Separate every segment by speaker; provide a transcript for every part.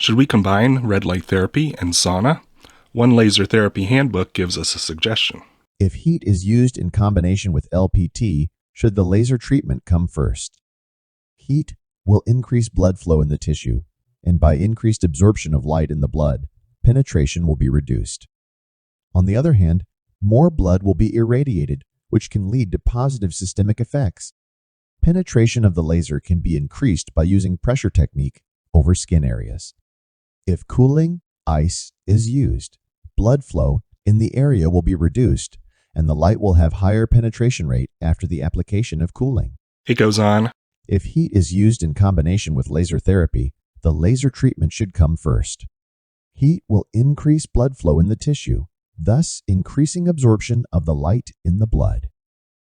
Speaker 1: Should we combine red light therapy and sauna? One laser therapy handbook gives us a suggestion.
Speaker 2: If heat is used in combination with LPT, should the laser treatment come first? Heat will increase blood flow in the tissue, and by increased absorption of light in the blood, penetration will be reduced. On the other hand, more blood will be irradiated, which can lead to positive systemic effects. Penetration of the laser can be increased by using pressure technique over skin areas. If cooling ice is used, blood flow in the area will be reduced, and the light will have higher penetration rate after the application of cooling.
Speaker 1: It goes on.
Speaker 2: If heat is used in combination with laser therapy, the laser treatment should come first. Heat will increase blood flow in the tissue, thus increasing absorption of the light in the blood.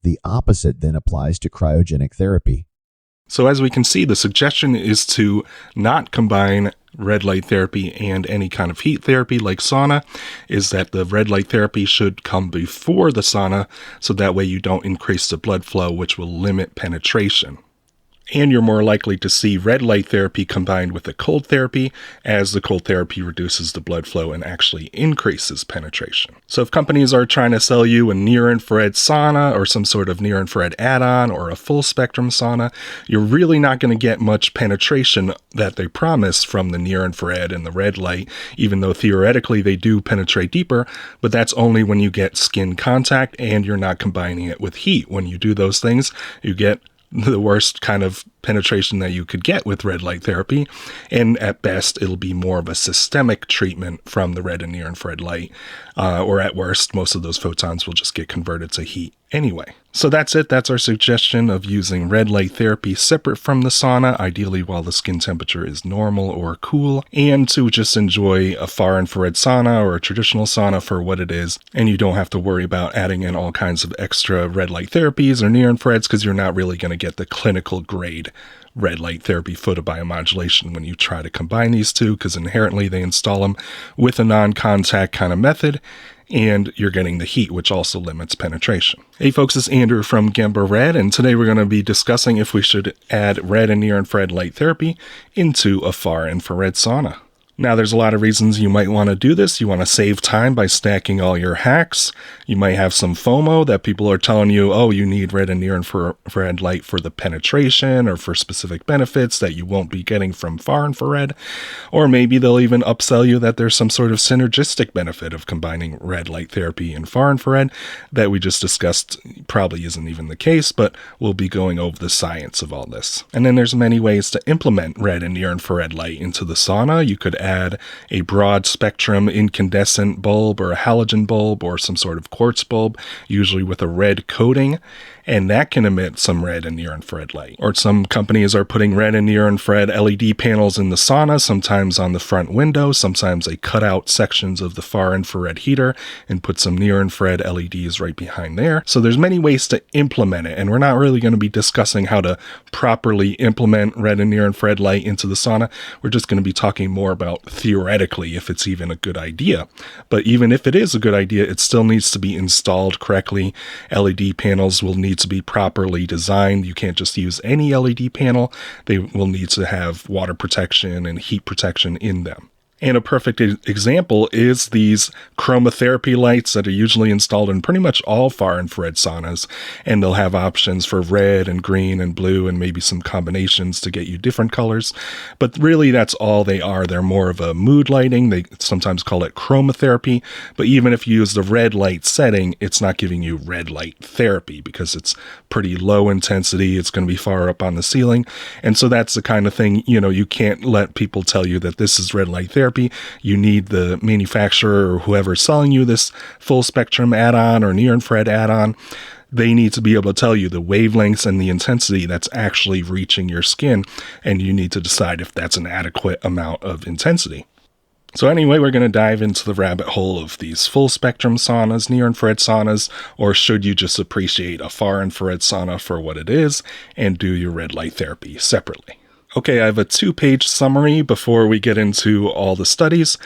Speaker 2: The opposite then applies to cryogenic therapy.
Speaker 1: So as we can see, the suggestion is to not combine red light therapy and any kind of heat therapy like sauna, is that the red light therapy should come before the sauna, so that way you don't increase the blood flow, which will limit penetration. And you're more likely to see red light therapy combined with the cold therapy, as the cold therapy reduces the blood flow and actually increases penetration. So if companies are trying to sell you a near-infrared sauna or some sort of near-infrared add-on or a full-spectrum sauna, you're really not going to get much penetration that they promise from the near-infrared and the red light, even though theoretically they do penetrate deeper, but that's only when you get skin contact and you're not combining it with heat. When you do those things, you get the worst kind of penetration that you could get with red light therapy, and at best it'll be more of a systemic treatment from the red and near infrared light, or at worst most of those photons will just get converted to heat anyway. So that's it. That's our suggestion of using red light therapy separate from the sauna, ideally while the skin temperature is normal or cool, and to just enjoy a far infrared sauna or a traditional sauna for what it is, and you don't have to worry about adding in all kinds of extra red light therapies or near infrareds, because you're not really going to get the clinical grade red light therapy photobiomodulation when you try to combine these two, because inherently they install them with a non-contact kind of method, and you're getting the heat, which also limits penetration. Hey folks, it's Andrew from Gamba Red, and today we're going to be discussing if we should add red and near infrared light therapy into a far infrared sauna. Now, there's a lot of reasons you might want to do this. You want to save time by stacking all your hacks. You might have some FOMO that people are telling you, oh, you need red and near infrared light for the penetration or for specific benefits that you won't be getting from far infrared. Or maybe they'll even upsell you that there's some sort of synergistic benefit of combining red light therapy and far infrared that we just discussed probably isn't even the case, but we'll be going over the science of all this. And then there's many ways to implement red and near infrared light into the sauna. You could add a broad spectrum incandescent bulb or a halogen bulb or some sort of quartz bulb, usually with a red coating, and that can emit some red and near infrared light. Or some companies are putting red and near infrared LED panels in the sauna, sometimes on the front window, sometimes they cut out sections of the far infrared heater and put some near infrared LEDs right behind there. So there's many ways to implement it, and we're not really going to be discussing how to properly implement red and near infrared light into the sauna. We're just going to be talking more about theoretically if it's even a good idea. But even if it is a good idea, it still needs to be installed correctly. LED panels will need to be properly designed. You can't just use any LED panel. They will need to have water protection and heat protection in them. And a perfect example is these chromotherapy lights that are usually installed in pretty much all far infrared saunas, and they'll have options for red and green and blue and maybe some combinations to get you different colors. But really that's all they are. They're more of a mood lighting. They sometimes call it chromotherapy, but even if you use the red light setting, it's not giving you red light therapy because it's pretty low intensity. It's going to be far up on the ceiling. And so that's the kind of thing, you can't let people tell you that this is red light therapy. You need the manufacturer or whoever's selling you this full spectrum add-on or near infrared add-on. They need to be able to tell you the wavelengths and the intensity that's actually reaching your skin, and you need to decide if that's an adequate amount of intensity. So anyway, we're going to dive into the rabbit hole of these full spectrum saunas, near infrared saunas, or should you just appreciate a far infrared sauna for what it is and do your red light therapy separately? Okay, I have a 2-page summary before we get into all the studies,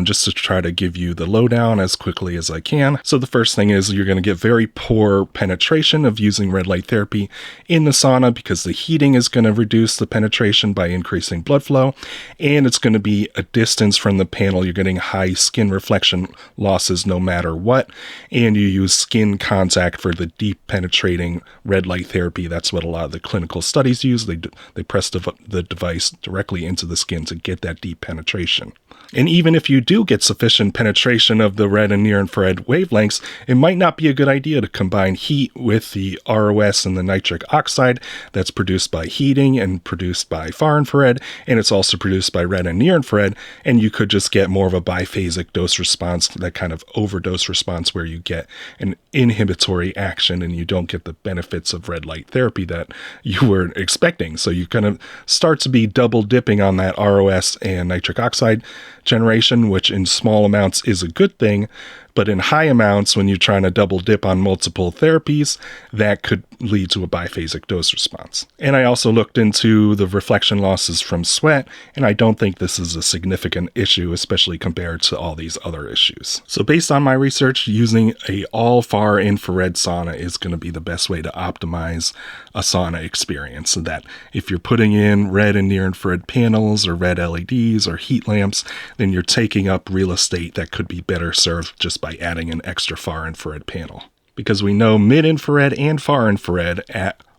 Speaker 1: just to try to give you the lowdown as quickly as I can. So the first thing is you're going to get very poor penetration of using red light therapy in the sauna because the heating is going to reduce the penetration by increasing blood flow, and it's going to be a distance from the panel. You're getting high skin reflection losses no matter what, and you use skin contact for the deep penetrating red light therapy. That's what a lot of the clinical studies use. They press the device directly into the skin to get that deep penetration. And even if you do get sufficient penetration of the red and near-infrared wavelengths, it might not be a good idea to combine heat with the ROS and the nitric oxide that's produced by heating and produced by far infrared, and it's also produced by red and near-infrared, and you could just get more of a biphasic dose response, that kind of overdose response where you get an inhibitory action and you don't get the benefits of red light therapy that you were expecting. So you kind of start to be double dipping on that ROS and nitric oxide generation, which in small amounts is a good thing, but in high amounts, when you're trying to double dip on multiple therapies, that could lead to a biphasic dose response. And I also looked into the reflection losses from sweat, and I don't think this is a significant issue, especially compared to all these other issues. So based on my research, using a all far infrared sauna is going to be the best way to optimize a sauna experience. So that if you're putting in red and near infrared panels or red LEDs or heat lamps, then you're taking up real estate that could be better served just by adding an extra far infrared panel. Because we know mid-infrared and far infrared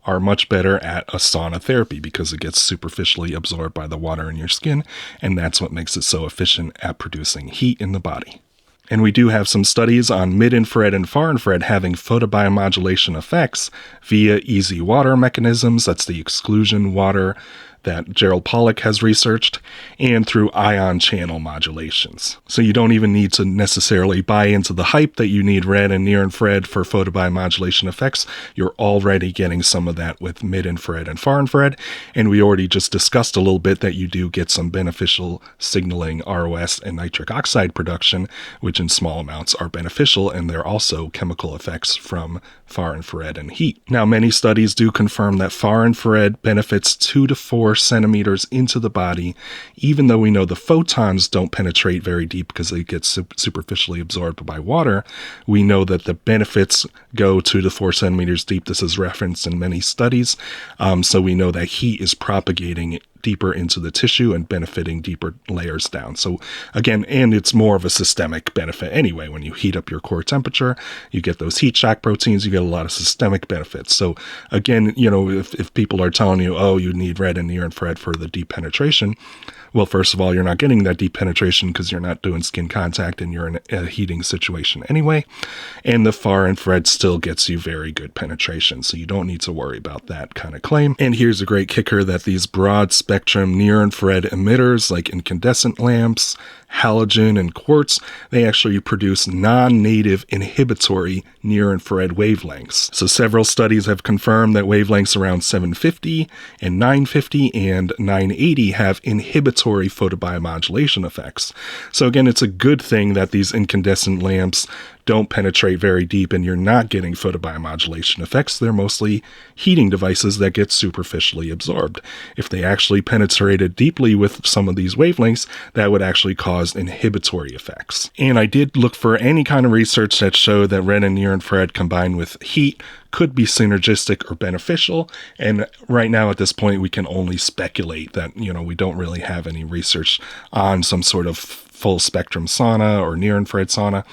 Speaker 1: are much better at a sauna therapy because it gets superficially absorbed by the water in your skin, and that's what makes it so efficient at producing heat in the body. And we do have some studies on mid-infrared and far infrared having photobiomodulation effects via easy water mechanisms. That's the exclusion water that Gerald Pollack has researched, and through ion channel modulations. So you don't even need to necessarily buy into the hype that you need red and near infrared for photobiomodulation effects. You're already getting some of that with mid-infrared and far infrared, and we already just discussed a little bit that you do get some beneficial signaling ROS and nitric oxide production, which in small amounts are beneficial, and they're also chemical effects from far infrared and heat. Now, many studies do confirm that far infrared benefits 2 to 4 centimeters into the body, even though we know the photons don't penetrate very deep because they get superficially absorbed by water. We know that the benefits go 2 to 4 centimeters deep. This is referenced in many studies. So we know that heat is propagating deeper into the tissue and benefiting deeper layers down. So again, and it's more of a systemic benefit anyway. When you heat up your core temperature, you get those heat shock proteins, you get a lot of systemic benefits. So again, if people are telling you, oh, you need red and near infrared for the deep penetration, well, first of all, you're not getting that deep penetration because you're not doing skin contact and you're in a heating situation anyway. And the far infrared still gets you very good penetration, so you don't need to worry about that kind of claim. And here's a great kicker, that these broad spectrum near infrared emitters like incandescent lamps, halogen, and quartz, they actually produce non-native inhibitory near-infrared wavelengths. So several studies have confirmed that wavelengths around 750 and 950 and 980 have inhibitory photobiomodulation effects. So again, it's a good thing that these incandescent lamps don't penetrate very deep and you're not getting photobiomodulation effects. They're mostly heating devices that get superficially absorbed. If they actually penetrated deeply with some of these wavelengths, that would actually cause inhibitory effects. And I did look for any kind of research that showed that red and near infrared combined with heat could be synergistic or beneficial. And right now at this point, we can only speculate that, we don't really have any research on some sort of full spectrum sauna or near infrared sauna.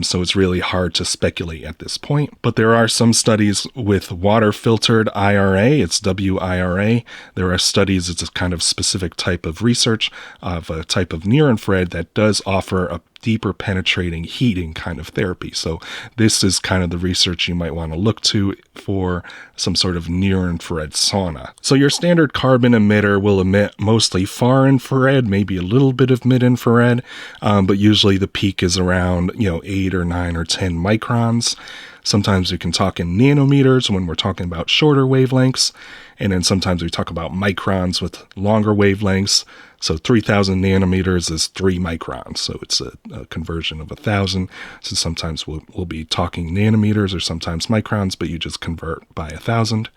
Speaker 1: So it's really hard to speculate at this point. But there are some studies with water filtered IRA. It's WIRA. There are studies, it's a kind of specific type of research of a type of near infrared that does offer a deeper penetrating heating kind of therapy. So this is kind of the research you might want to look to for some sort of near infrared sauna. So your standard carbon emitter will emit mostly far infrared, maybe a little bit of mid infrared, but usually the peak is around 8 or 9 or 10 microns. Sometimes we can talk in nanometers when we're talking about shorter wavelengths, and then sometimes we talk about microns with longer wavelengths. So 3,000 nanometers is 3 microns, so it's a conversion of 1,000. So sometimes we'll be talking nanometers or sometimes microns, but you just convert by 1,000.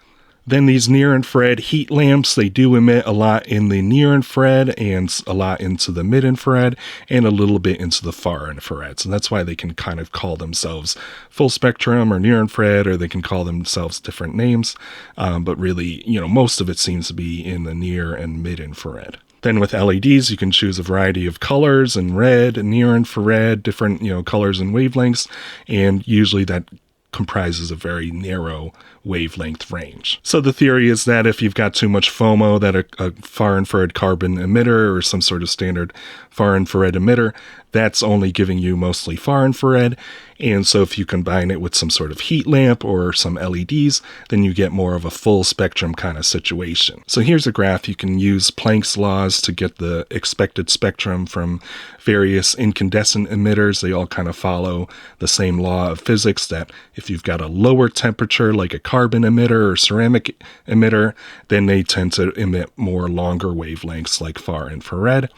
Speaker 1: Then these near-infrared heat lamps, they do emit a lot in the near-infrared and a lot into the mid-infrared and a little bit into the far-infrared. So that's why they can kind of call themselves full spectrum or near-infrared, or they can call themselves different names. But really, most of it seems to be in the near and mid-infrared. Then with LEDs, you can choose a variety of colors and red, near infrared, different, colors and wavelengths. And usually that comprises a very narrow wavelength range. So the theory is that if you've got too much FOMO, that a far infrared carbon emitter or some sort of standard far infrared emitter, that's only giving you mostly far infrared. And so if you combine it with some sort of heat lamp or some LEDs, then you get more of a full spectrum kind of situation. So here's a graph. You can use Planck's laws to get the expected spectrum from various incandescent emitters. They all kind of follow the same law of physics, that if you've got a lower temperature like a carbon emitter or ceramic emitter, then they tend to emit more longer wavelengths like far infrared.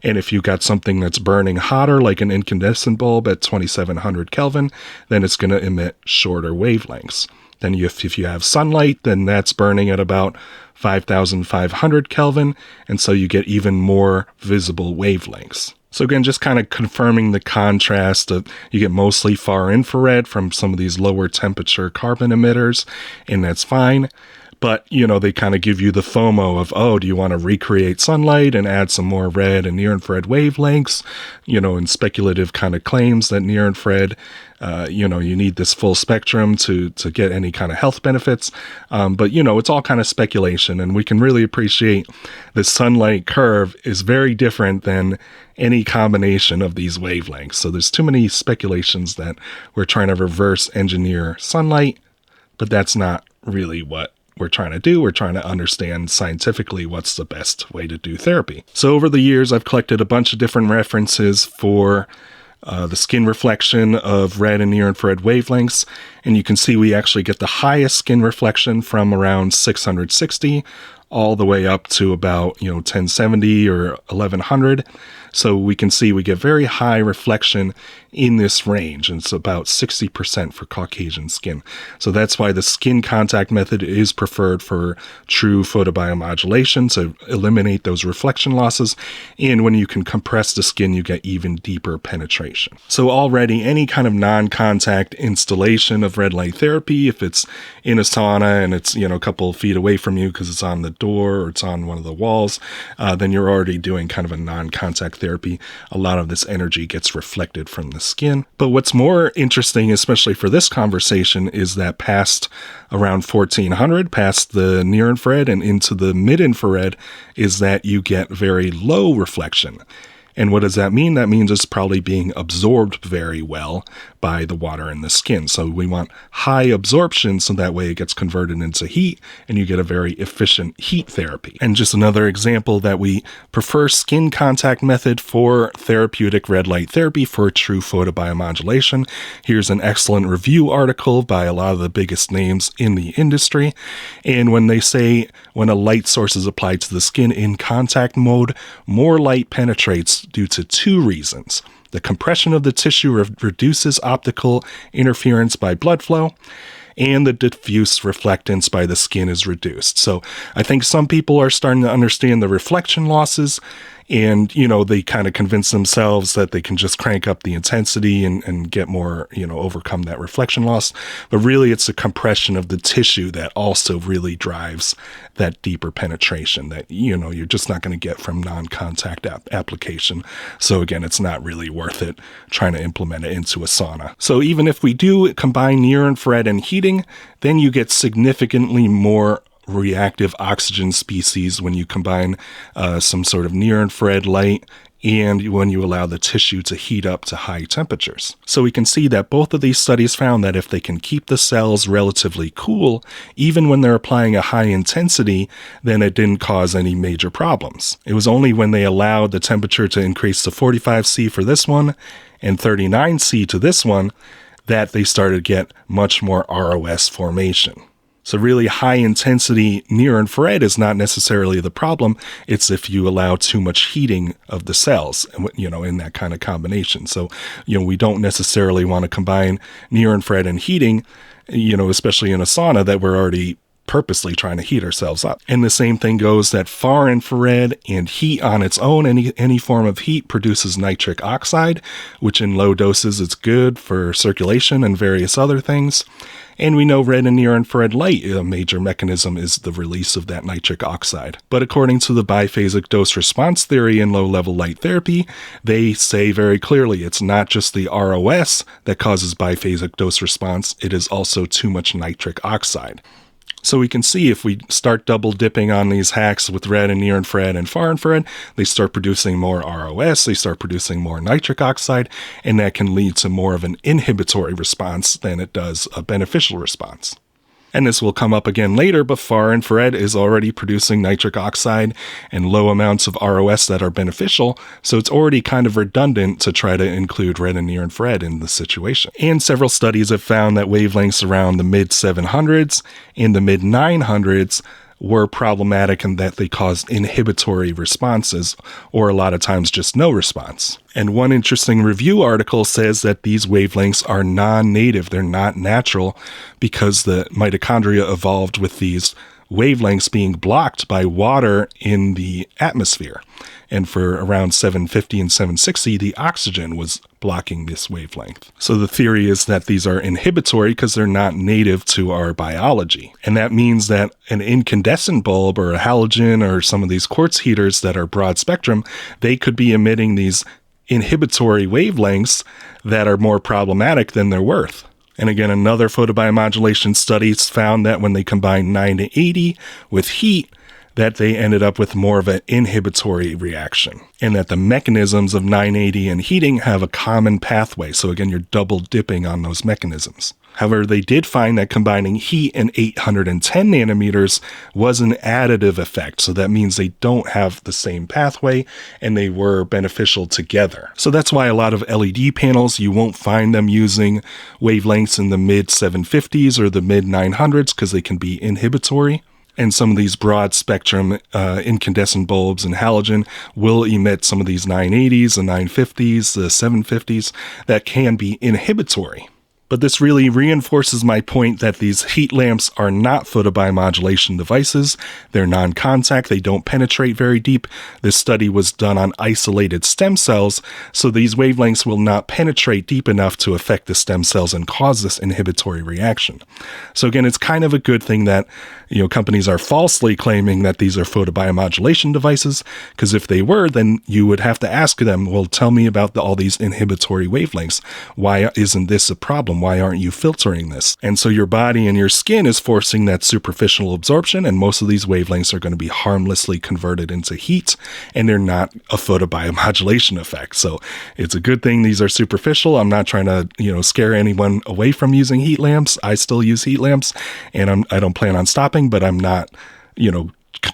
Speaker 1: And if you've got something that's burning hotter like an incandescent bulb at 2700 Kelvin, then it's going to emit shorter wavelengths. Then if you have sunlight, then that's burning at about 5500 Kelvin, and so you get even more visible wavelengths. So again, just kind of confirming the contrast of, you get mostly far infrared from some of these lower temperature carbon emitters, and that's fine. But, they kind of give you the FOMO of, do you want to recreate sunlight and add some more red and near-infrared wavelengths, and speculative kind of claims that near-infrared, you need this full spectrum to get any kind of health benefits. But, it's all kind of speculation, and we can really appreciate the sunlight curve is very different than any combination of these wavelengths. So there's too many speculations that we're trying to reverse engineer sunlight, but that's not really what we're trying to do. We're trying to understand scientifically what's the best way to do therapy. So over the years, I've collected a bunch of different references for the skin reflection of red and near-infrared wavelengths, and you can see we actually get the highest skin reflection from around 660 all the way up to about 1070 or 1100. So we can see we get very high reflection in this range, and it's about 60% for Caucasian skin. So that's why the skin contact method is preferred for true photobiomodulation, to eliminate those reflection losses. And when you can compress the skin, you get even deeper penetration. So already any kind of non-contact installation of red light therapy, if it's in a sauna and it's a couple of feet away from you because it's on the door or it's on one of the walls, then you're already doing kind of a non-contact therapy. A lot of this energy gets reflected from the skin. But what's more interesting, especially for this conversation, is that past around 1400, past the near infrared and into the mid infrared, is that you get very low reflection. And what does that mean? That means it's probably being absorbed very well by the water in the skin. So we want high absorption, so that way it gets converted into heat and you get a very efficient heat therapy. And just another example that we prefer skin contact method for therapeutic red light therapy for true photobiomodulation. Here's an excellent review article by a lot of the biggest names in the industry. And when they say when a light source is applied to the skin in contact mode, more light penetrates due to two reasons. The compression of the tissue reduces optical interference by blood flow, and the diffuse reflectance by the skin is reduced. So I think some people are starting to understand the reflection losses, and, they kind of convince themselves that they can just crank up the intensity and get more, overcome that reflection loss. But really, it's the compression of the tissue that also really drives that deeper penetration that, you're just not going to get from non-contact application. So again, it's not really worth it trying to implement it into a sauna. So even if we do combine near-infrared and heating, then you get significantly more reactive oxygen species when you combine some sort of near-infrared light and when you allow the tissue to heat up to high temperatures. So we can see that both of these studies found that if they can keep the cells relatively cool, even when they're applying a high intensity, then it didn't cause any major problems. It was only when they allowed the temperature to increase to 45°C for this one and 39°C to this one that they started to get much more ROS formation. So really high intensity near infrared is not necessarily the problem. It's if you allow too much heating of the cells, in that kind of combination. So, we don't necessarily want to combine near infrared and heating, especially in a sauna that we're already purposely trying to heat ourselves up. And the same thing goes that far infrared and heat on its own, any form of heat produces nitric oxide, which in low doses is good for circulation and various other things. And we know red and near infrared light, a major mechanism is the release of that nitric oxide. But according to the biphasic dose response theory in low-level light therapy, they say very clearly it's not just the ROS that causes biphasic dose response, it is also too much nitric oxide. So we can see if we start double dipping on these hacks with red and near infrared and far infrared, they start producing more ROS, they start producing more nitric oxide, and that can lead to more of an inhibitory response than it does a beneficial response. And this will come up again later, but far infrared is already producing nitric oxide and low amounts of ROS that are beneficial, so it's already kind of redundant to try to include red and near infrared in the situation. And several studies have found that wavelengths around the mid 700s and the mid 900s were problematic in that they caused inhibitory responses, or a lot of times just no response. And one interesting review article says that these wavelengths are non-native, they're not natural, because the mitochondria evolved with these wavelengths being blocked by water in the atmosphere. And for around 750 and 760, the oxygen was blocking this wavelength. So the theory is that these are inhibitory because they're not native to our biology. And that means that an incandescent bulb or a halogen or some of these quartz heaters that are broad spectrum, they could be emitting these inhibitory wavelengths that are more problematic than they're worth. And again, another photobiomodulation studies found that when they combined 980 with heat, that they ended up with more of an inhibitory reaction, and that the mechanisms of 980 and heating have a common pathway. So again, you're double dipping on those mechanisms. However, they did find that combining heat and 810 nanometers was an additive effect. So that means they don't have the same pathway and they were beneficial together. So that's why a lot of LED panels, you won't find them using wavelengths in the mid 750s or the mid 900s because they can be inhibitory. And some of these broad spectrum incandescent bulbs and halogen will emit some of these 980s, the 950s, the 750s that can be inhibitory. But this really reinforces my point that these heat lamps are not photobiomodulation devices. They're non-contact. They don't penetrate very deep. This study was done on isolated stem cells, so these wavelengths will not penetrate deep enough to affect the stem cells and cause this inhibitory reaction. So again, it's kind of a good thing that companies are falsely claiming that these are photobiomodulation devices, because if they were, then you would have to ask them, well, tell me about all these inhibitory wavelengths. Why isn't this a problem? Why aren't you filtering this? And so your body and your skin is forcing that superficial absorption, and most of these wavelengths are going to be harmlessly converted into heat, and they're not a photobiomodulation effect. So it's a good thing these are superficial. I'm not trying to, scare anyone away from using heat lamps. I still use heat lamps, and I don't plan on stopping, but I'm not,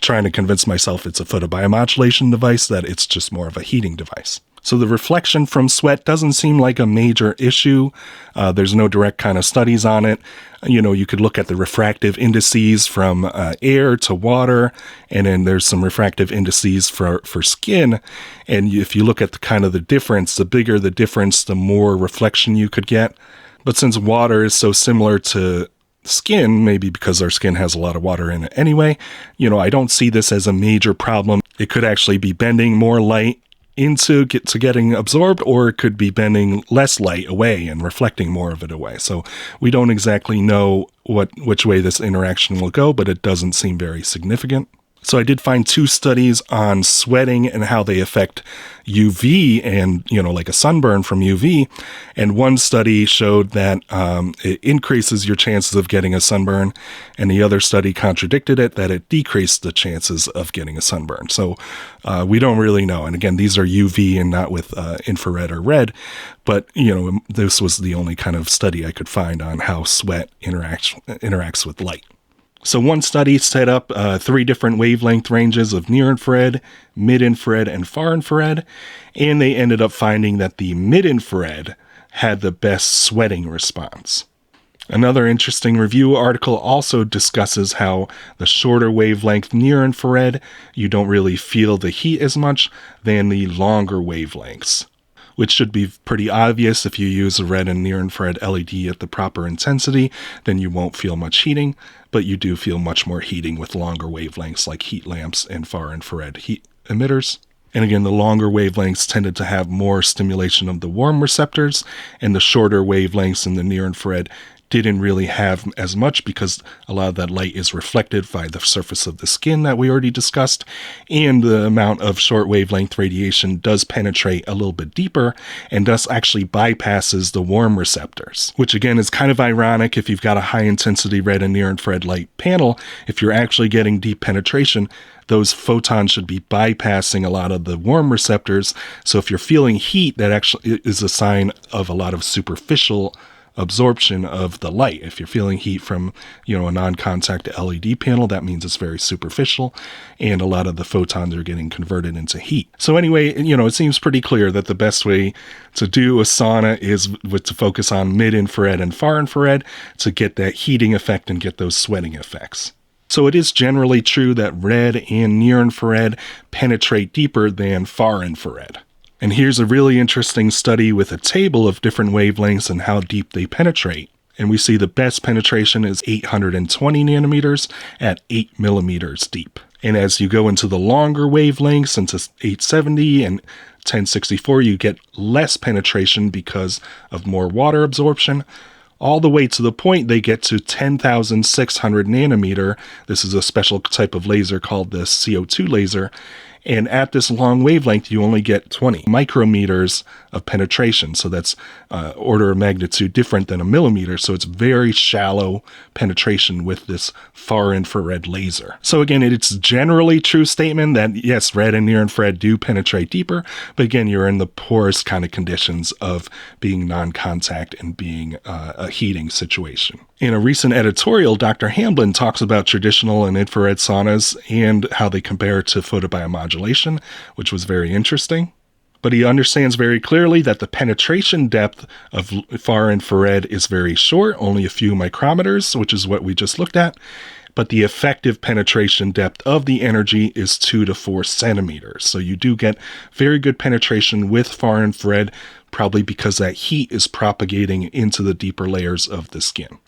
Speaker 1: trying to convince myself it's a photobiomodulation device, that it's just more of a heating device. So the reflection from sweat doesn't seem like a major issue. There's no direct kind of studies on it. You could look at the refractive indices from air to water, and then there's some refractive indices for skin. And if you look at the difference, the bigger the difference, the more reflection you could get. But since water is so similar to skin, maybe because our skin has a lot of water in it anyway, I don't see this as a major problem. It could actually be bending more light into getting absorbed, or it could be bending less light away and reflecting more of it away. So we don't exactly know which way this interaction will go, but it doesn't seem very significant. So I did find 2 studies on sweating and how they affect UV and, like a sunburn from UV. And one study showed that it increases your chances of getting a sunburn. And the other study contradicted it, that it decreased the chances of getting a sunburn. So we don't really know. And again, these are UV and not with infrared or red. But, this was the only kind of study I could find on how sweat interacts with light. So one study set up 3 different wavelength ranges of near-infrared, mid-infrared, and far-infrared, and they ended up finding that the mid-infrared had the best sweating response. Another interesting review article also discusses how the shorter wavelength near-infrared, you don't really feel the heat as much than the longer wavelengths. which should be pretty obvious. If you use a red and near infrared LED at the proper intensity, then you won't feel much heating, but you do feel much more heating with longer wavelengths like heat lamps and far infrared heat emitters. And again, the longer wavelengths tended to have more stimulation of the warm receptors, and the shorter wavelengths in the near infrared didn't really have as much because a lot of that light is reflected by the surface of the skin that we already discussed, and the amount of short wavelength radiation does penetrate a little bit deeper and thus actually bypasses the warm receptors, which again is kind of ironic. If you've got a high intensity red and near infrared light panel, if you're actually getting deep penetration, those photons should be bypassing a lot of the warm receptors. So if you're feeling heat, that actually is a sign of a lot of superficial absorption of the light. If you're feeling heat from, a non-contact LED panel, that means it's very superficial, and a lot of the photons are getting converted into heat. So anyway, it seems pretty clear that the best way to do a sauna is to focus on mid-infrared and far infrared to get that heating effect and get those sweating effects. So it is generally true that red and near infrared penetrate deeper than far infrared. And here's a really interesting study with a table of different wavelengths and how deep they penetrate. And we see the best penetration is 820 nanometers at 8 millimeters deep. And as you go into the longer wavelengths, into 870 and 1064, you get less penetration because of more water absorption, all the way to the point they get to 10,600 nanometer. This is a special type of laser called the CO2 laser. And at this long wavelength, you only get 20 micrometers of penetration. So that's order of magnitude different than a millimeter. So it's very shallow penetration with this far infrared laser. So again, it's generally true statement that yes, red and near infrared do penetrate deeper. But again, you're in the poorest kind of conditions of being non-contact and being a heating situation. In a recent editorial, Dr. Hamblin talks about traditional and infrared saunas and how they compare to photobiomodulation, which was very interesting. But he understands very clearly that the penetration depth of far infrared is very short, only a few micrometers, which is what we just looked at. But the effective penetration depth of the energy is 2 to 4 centimeters. So you do get very good penetration with far infrared, probably because that heat is propagating into the deeper layers of the skin.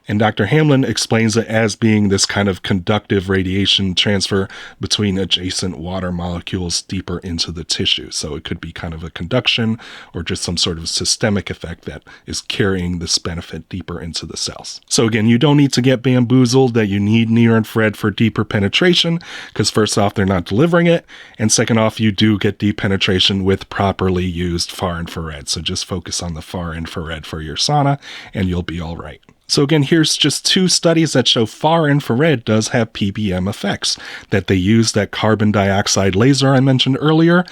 Speaker 1: And Dr. Hamblin explains it as being this kind of conductive radiation transfer between adjacent water molecules deeper into the tissue. So it could be kind of a conduction or just some sort of systemic effect that is carrying this benefit deeper into the cells. So again, you don't need to get bamboozled that you need near infrared for deeper penetration, because first off, they're not delivering it. And second off, you do get deep penetration with properly used far infrared. So just focus on the far infrared for your sauna and you'll be all right. So again, here's just 2 studies that show far infrared does have PBM effects, that they use that carbon dioxide laser I mentioned earlier,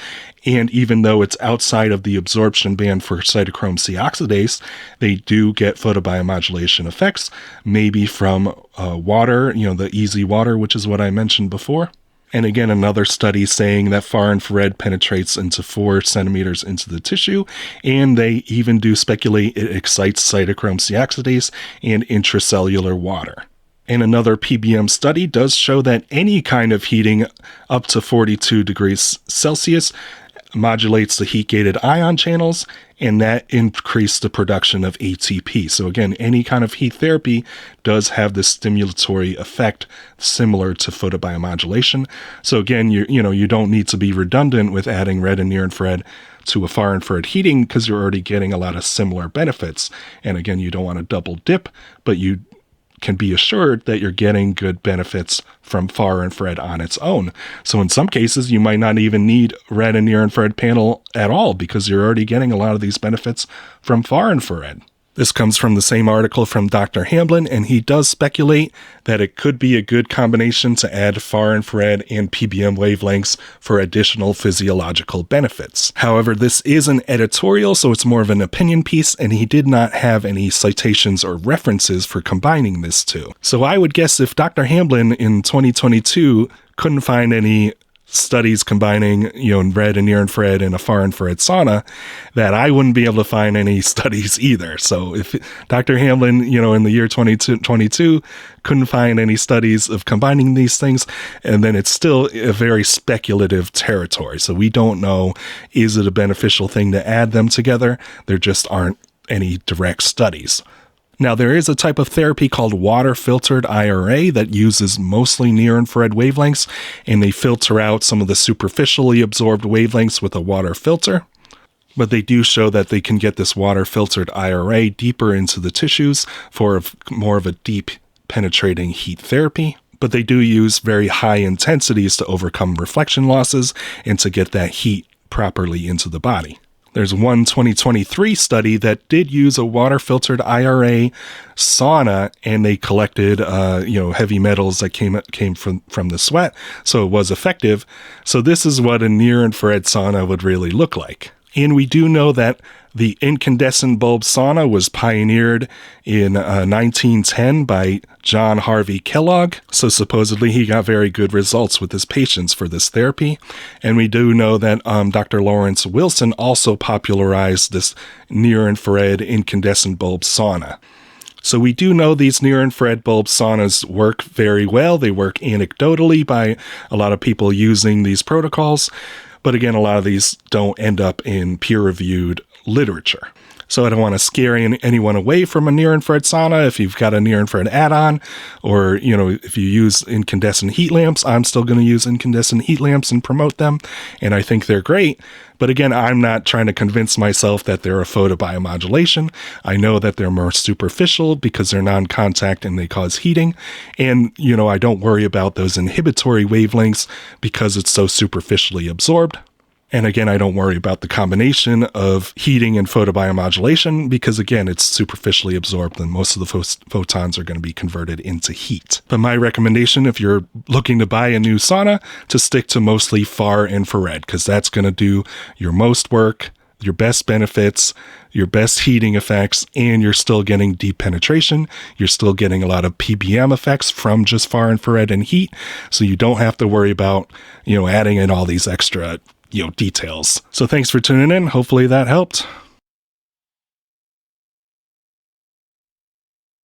Speaker 1: and even though it's outside of the absorption band for cytochrome C oxidase, they do get photobiomodulation effects, maybe from water, the easy water, which is what I mentioned before. And again, another study saying that far infrared penetrates into 4 centimeters into the tissue, and they even do speculate it excites cytochrome C oxidase and intracellular water. And another PBM study does show that any kind of heating up to 42 degrees Celsius modulates the heat-gated ion channels, and that increased the production of ATP. So again, any kind of heat therapy does have this stimulatory effect similar to photobiomodulation. So again, you don't need to be redundant with adding red and near infrared to a far infrared heating because you're already getting a lot of similar benefits. And again, you don't want to double dip, but you can be assured that you're getting good benefits from far infrared on its own. So in some cases, you might not even need red and near infrared panel at all because you're already getting a lot of these benefits from far infrared. This comes from the same article from Dr. Hamblin, and he does speculate that it could be a good combination to add far infrared and PBM wavelengths for additional physiological benefits. However, this is an editorial, so it's more of an opinion piece, and he did not have any citations or references for combining this two. So I would guess if Dr. Hamblin in 2022 couldn't find any studies combining, red and near infrared in a far infrared sauna, that I wouldn't be able to find any studies either. So if Dr. Hamlin, in the year 2022 couldn't find any studies of combining these things, and then it's still a very speculative territory. So we don't know, is it a beneficial thing to add them together? There just aren't any direct studies. Now, there is a type of therapy called water-filtered IRA that uses mostly near-infrared wavelengths, and they filter out some of the superficially absorbed wavelengths with a water filter. But they do show that they can get this water-filtered IRA deeper into the tissues for more of a deep penetrating heat therapy. But they do use very high intensities to overcome reflection losses and to get that heat properly into the body. There's one 2023 study that did use a water-filtered IRA sauna, and they collected, heavy metals that came from the sweat, so it was effective. So this is what a near-infrared sauna would really look like. And we do know that the incandescent bulb sauna was pioneered in 1910 by John Harvey Kellogg. So supposedly he got very good results with his patients for this therapy. And we do know that Dr. Lawrence Wilson also popularized this near-infrared incandescent bulb sauna. So we do know these near-infrared bulb saunas work very well. They work anecdotally by a lot of people using these protocols. But again, a lot of these don't end up in peer-reviewed literature. So I don't want to scare anyone away from a near-infrared sauna. If you've got a near-infrared add-on, or, if you use incandescent heat lamps, I'm still going to use incandescent heat lamps and promote them. And I think they're great. But again, I'm not trying to convince myself that they're a photobiomodulation. I know that they're more superficial because they're non-contact and they cause heating. And, I don't worry about those inhibitory wavelengths because it's so superficially absorbed. And again, I don't worry about the combination of heating and photobiomodulation because, again, it's superficially absorbed and most of the photons are going to be converted into heat. But my recommendation, if you're looking to buy a new sauna, to stick to mostly far infrared because that's going to do your most work, your best benefits, your best heating effects, and you're still getting deep penetration. You're still getting a lot of PBM effects from just far infrared and heat. So you don't have to worry about, adding in all these extra details. So thanks for tuning in. Hopefully that helped.